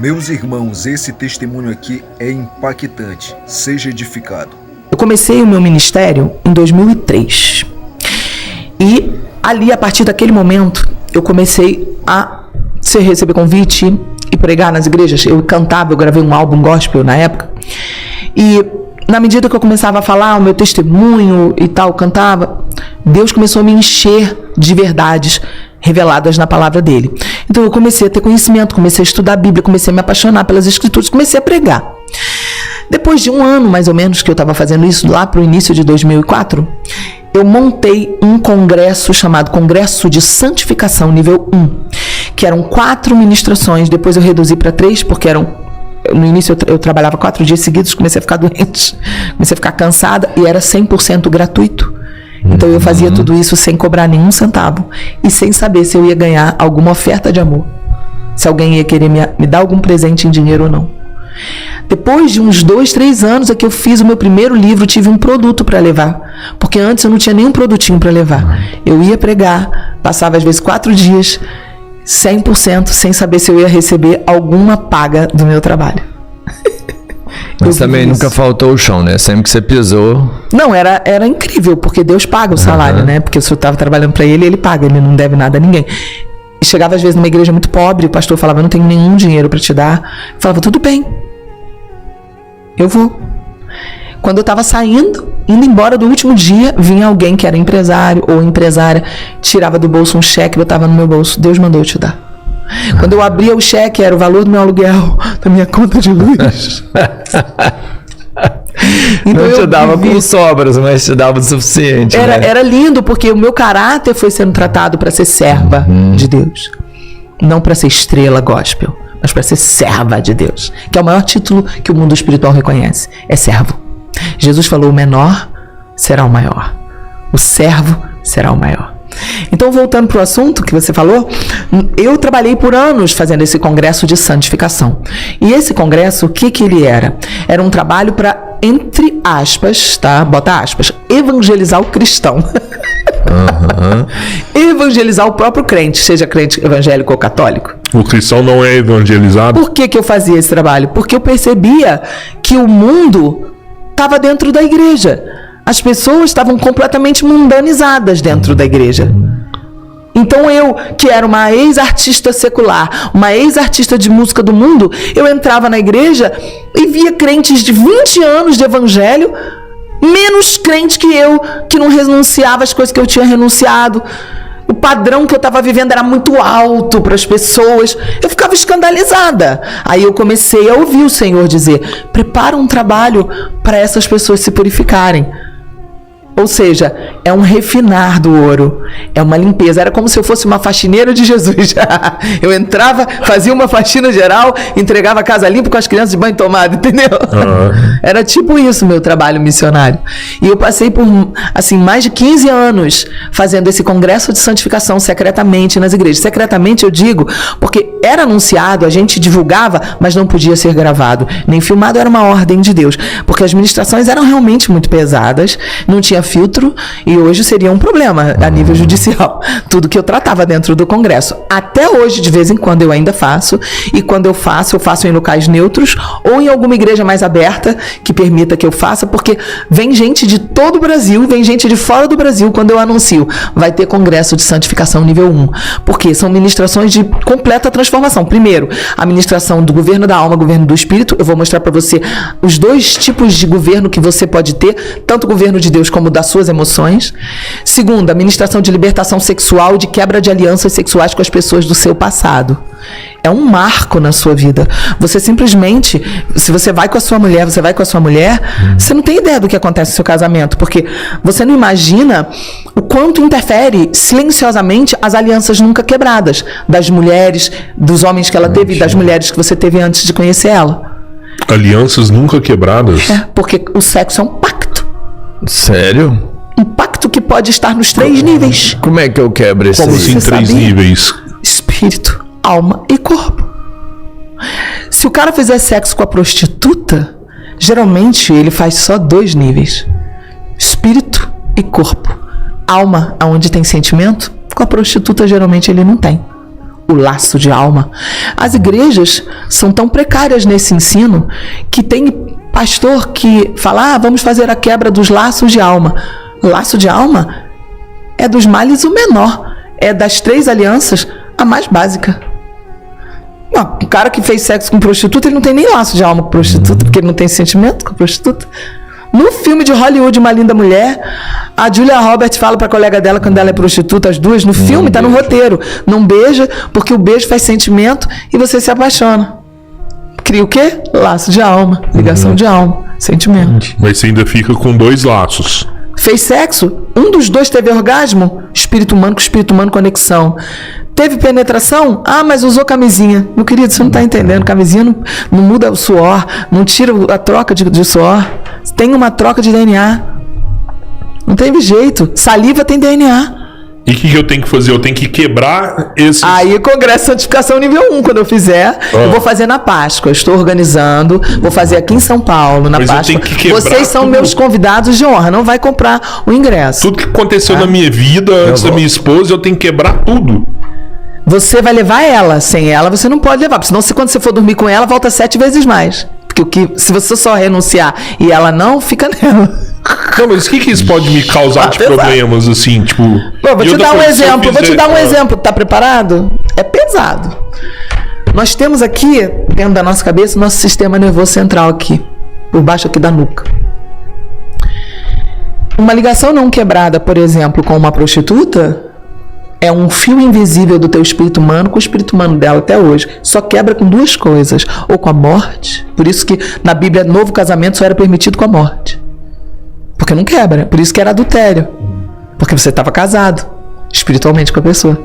Meus irmãos, esse testemunho aqui é impactante. Seja edificado. Eu comecei o meu ministério em 2003. E ali, a partir daquele momento, eu comecei a receber convite e pregar nas igrejas. Eu cantava, eu gravei um álbum gospel na época. E na medida que eu começava a falar o meu testemunho e tal, cantava, Deus começou a me encher de verdades reveladas na palavra dele. Então eu comecei a ter conhecimento, comecei a estudar a Bíblia, comecei a me apaixonar pelas Escrituras, comecei a pregar. Depois de um ano, mais ou menos, que eu estava fazendo isso, lá para o início de 2004, eu montei um congresso chamado Congresso de Santificação Nível 1, que eram 4 ministrações, depois eu reduzi para 3, porque no início eu trabalhava 4 dias seguidos, comecei a ficar doente, comecei a ficar cansada, e era 100% gratuito. Então eu fazia tudo isso sem cobrar nenhum centavo e sem saber se eu ia ganhar alguma oferta de amor, se alguém ia querer me dar algum presente em dinheiro ou não. Depois de uns 2, 3 anos é que eu fiz o meu primeiro livro, tive um produto para levar, porque antes eu não tinha nenhum produtinho para levar. Eu ia pregar, passava às vezes 4 dias, 100%, sem saber se eu ia receber alguma paga do meu trabalho. Mas também nunca faltou o chão, né? Sempre que você pisou... Não, era incrível, porque Deus paga o salário, né? Porque se eu estava trabalhando para ele, ele paga, ele não deve nada a ninguém. E chegava às vezes numa igreja muito pobre, o pastor falava, não tenho nenhum dinheiro para te dar. Eu falava, tudo bem, eu vou. Quando eu estava saindo, indo embora do último dia, vinha alguém que era empresário ou empresária, tirava do bolso um cheque, botava no meu bolso, Deus mandou eu te dar. Quando eu abria o cheque, era o valor do meu aluguel, da minha conta de luz. Então não te dava com sobras, mas te dava o suficiente. Era lindo, porque o meu caráter foi sendo tratado para ser serva de Deus. Não para ser estrela gospel, mas para ser serva de Deus. Que é o maior título que o mundo espiritual reconhece. É servo. Jesus falou, o menor será o maior. O servo será o maior. Então, voltando para o assunto que você falou, eu trabalhei por anos fazendo esse congresso de santificação. E esse congresso, o que ele era? Era um trabalho para, entre aspas, tá? Bota aspas, evangelizar o cristão. Evangelizar o próprio crente, seja crente evangélico ou católico. O cristão não é evangelizado? Por que eu fazia esse trabalho? Porque eu percebia que o mundo estava dentro da igreja. As pessoas estavam completamente mundanizadas dentro da igreja. Então eu, que era uma ex-artista secular, uma ex-artista de música do mundo, eu entrava na igreja e via crentes de 20 anos de evangelho, menos crente que eu, que não renunciava às coisas que eu tinha renunciado. O padrão que eu estava vivendo era muito alto para as pessoas. Eu ficava escandalizada. Aí eu comecei a ouvir o Senhor dizer, prepara um trabalho para essas pessoas se purificarem. Ou seja, é um refinar do ouro, é uma limpeza. Era como se eu fosse uma faxineira de Jesus. Eu entrava, fazia uma faxina geral, entregava a casa limpa com as crianças de banho tomado, entendeu? Era tipo isso meu trabalho missionário. E eu passei por assim, mais de 15 anos fazendo esse congresso de santificação secretamente nas igrejas. Secretamente eu digo, porque era anunciado, a gente divulgava, mas não podia ser gravado, nem filmado, era uma ordem de Deus. Porque as ministrações eram realmente muito pesadas, não tinha filtro, e hoje seria um problema a nível judicial, tudo que eu tratava dentro do congresso. Até hoje, de vez em quando, eu ainda faço, e quando eu faço em locais neutros, ou em alguma igreja mais aberta, que permita que eu faça, porque vem gente de todo o Brasil, vem gente de fora do Brasil, quando eu anuncio, vai ter congresso de santificação nível 1, porque são ministrações de completa transformação. Primeiro, a ministração do governo da alma, governo do espírito. Eu vou mostrar para você os 2 tipos de governo que você pode ter, tanto o governo de Deus como das suas emoções. Segundo, a ministração de libertação sexual e de quebra de alianças sexuais com as pessoas do seu passado. É um marco na sua vida. Você simplesmente, se você vai com a sua mulher, você não tem ideia do que acontece no seu casamento, porque você não imagina o quanto interfere silenciosamente as alianças nunca quebradas das mulheres, dos homens que ela teve e das mulheres que você teve antes de conhecer ela. Alianças nunca quebradas? É, porque o sexo é um pacto. Sério? Um pacto que pode estar nos 3 níveis. Como é que eu quebro esse? Como assim 3 níveis? Espírito, alma e corpo. Se o cara fizer sexo com a prostituta, geralmente ele faz só 2 níveis. Espírito e corpo. Alma, aonde tem sentimento, com a prostituta geralmente ele não tem. o laço de alma. As igrejas são tão precárias nesse ensino que tem pastor que fala, vamos fazer a quebra dos laços de alma. Laço de alma é dos males o menor. É das 3 alianças a mais básica. O cara que fez sexo com prostituta, ele não tem nem laço de alma com prostituta, porque ele não tem sentimento com prostituta. No filme de Hollywood, Uma Linda Mulher, a Julia Roberts fala pra colega dela quando ela é prostituta, as duas, no filme, tá no roteiro. Não beija, porque o beijo faz sentimento e você se apaixona. Cria o quê? Laço de alma, ligação de alma, sentimento. Mas você ainda fica com 2 laços. Fez sexo, um dos 2 teve orgasmo, espírito humano com espírito humano, conexão. Teve penetração? Mas usou camisinha. Meu querido, você não está entendendo. Camisinha não muda o suor, não tira a troca de suor. Tem uma troca de DNA. Não teve jeito. Saliva tem DNA. E o que eu tenho que fazer? Eu tenho que quebrar esse... Aí, Congresso de Santificação nível 1, quando eu fizer, eu vou fazer na Páscoa. Eu estou organizando, vou fazer aqui em São Paulo, na Páscoa. Eu tenho que quebrar Vocês são tudo. meus convidados de honra, não vai comprar o ingresso. Tudo que aconteceu na minha vida, antes da minha esposa, eu tenho que quebrar tudo. Você vai levar ela. Sem ela, você não pode levar. Porque senão, quando você for dormir com ela, volta 7 vezes mais. Porque se você só renunciar e ela não, fica nela. Não, mas o que isso pode me causar de problemas, assim, tipo... Vou te dar um exemplo. Tá preparado? É pesado. Nós temos aqui, dentro da nossa cabeça, o nosso sistema nervoso central aqui. Por baixo aqui da nuca. Uma ligação não quebrada, por exemplo, com uma prostituta... é um fio invisível do teu espírito humano com o espírito humano dela até hoje. Só quebra com 2 coisas. Ou com a morte. Por isso que na Bíblia, novo casamento só era permitido com a morte. Porque não quebra. Por isso que era adultério. Porque você estava casado espiritualmente com a pessoa.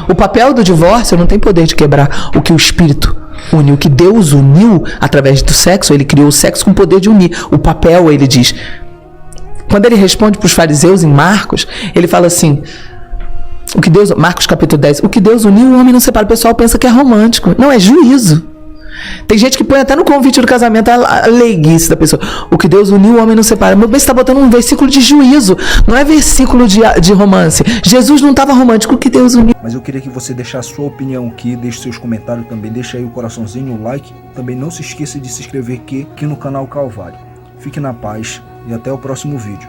O papel do divórcio não tem poder de quebrar o que o espírito une. O que Deus uniu através do sexo, ele criou o sexo com o poder de unir. O papel, ele diz... Quando ele responde para os fariseus em Marcos, ele fala assim, Marcos capítulo 10, o que Deus uniu, o homem não separa. O pessoal pensa que é romântico. Não, é juízo. Tem gente que põe até no convite do casamento a leiguice da pessoa. O que Deus uniu, o homem não separa. Meu bem, você está botando um versículo de juízo, não é versículo de romance. Jesus não estava romântico, o que Deus uniu. Mas eu queria que você deixasse sua opinião aqui, deixe seus comentários também, deixe aí o coraçãozinho, o like. Também não se esqueça de se inscrever aqui no canal Calvário. Fique na paz e até o próximo vídeo.